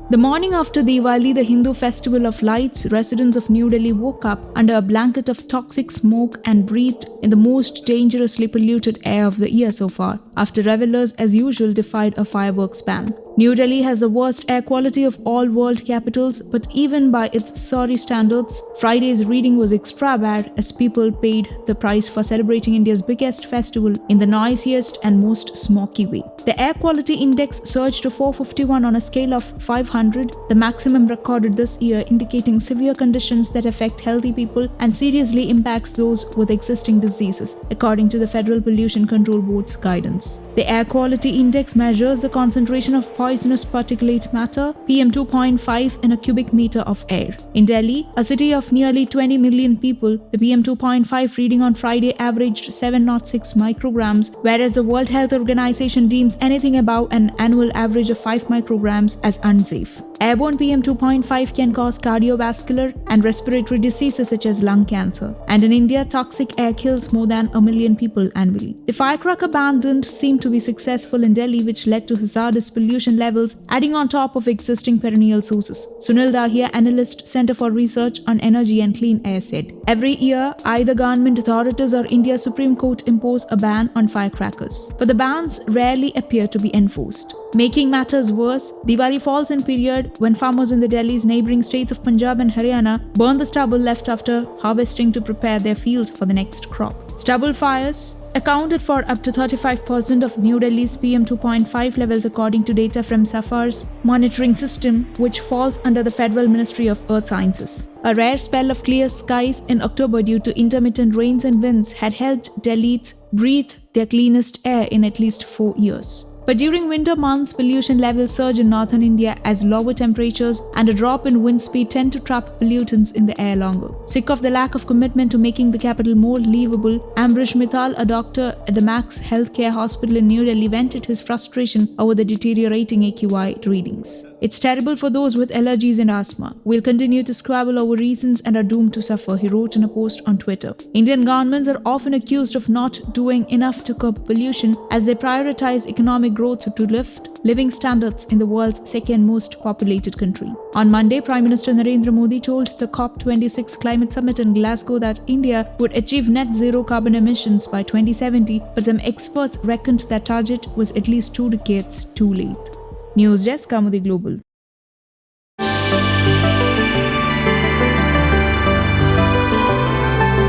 The morning after Diwali, the Hindu festival of lights, residents of New Delhi woke up under a blanket of toxic smoke and breathed in the most dangerously polluted air of the year so far, after revelers as usual defied a fireworks ban. New Delhi has the worst air quality of all world capitals, but even by its sorry standards, Friday's reading was extra bad as people paid the price for celebrating India's biggest festival in the noisiest and most smoky way. The air quality index surged to 451 on a scale of 500, the maximum recorded this year, indicating severe conditions that affect healthy people and seriously impacts those with existing diseases, according to the Federal Pollution Control Board's guidance. The air quality index measures the concentration of poisonous particulate matter, PM 2.5, in a cubic meter of air. In Delhi, a city of nearly 20 million people, the PM 2.5 reading on Friday averaged 706 micrograms, whereas the World Health Organization deems anything above an annual average of 5 micrograms as unsafe. Airborne PM 2.5 can cause cardiovascular and respiratory diseases such as lung cancer. And in India, toxic air kills more than 1 million people annually. The firecracker ban didn't seem to be successful in Delhi, which led to hazardous pollution levels, adding on top of existing perennial sources. Sunil Dahiya, analyst, Center for Research on Energy and Clean Air, said, "Every year, either government authorities or India's Supreme Court impose a ban on firecrackers. But the bans rarely appear to be enforced. Making matters worse, Diwali falls in period when farmers in the Delhi's neighboring states of Punjab and Haryana burn the stubble left after harvesting to prepare their fields for the next crop. Stubble fires accounted for up to 35% of New Delhi's PM 2.5 levels, according to data from SAFAR's monitoring system, which falls under the Federal Ministry of Earth Sciences. A rare spell of clear skies in October due to intermittent rains and winds had helped Delhiites breathe their cleanest air in at least 4 years. But during winter months, pollution levels surge in northern India as lower temperatures and a drop in wind speed tend to trap pollutants in the air longer. Sick of the lack of commitment to making the capital more livable, Ambrish Mittal, a doctor at the Max Healthcare Hospital in New Delhi, vented his frustration over the deteriorating AQI readings. "It's terrible for those with allergies and asthma. We'll continue to squabble over reasons and are doomed to suffer," he wrote in a post on Twitter. Indian governments are often accused of not doing enough to curb pollution as they prioritize economic growth to lift living standards in the world's second most populated country. On Monday, Prime Minister Narendra Modi told the COP26 climate summit in Glasgow that India would achieve net zero carbon emissions by 2070, but some experts reckoned that target was at least 2 decades too late. News Desk, Kaumudy Global.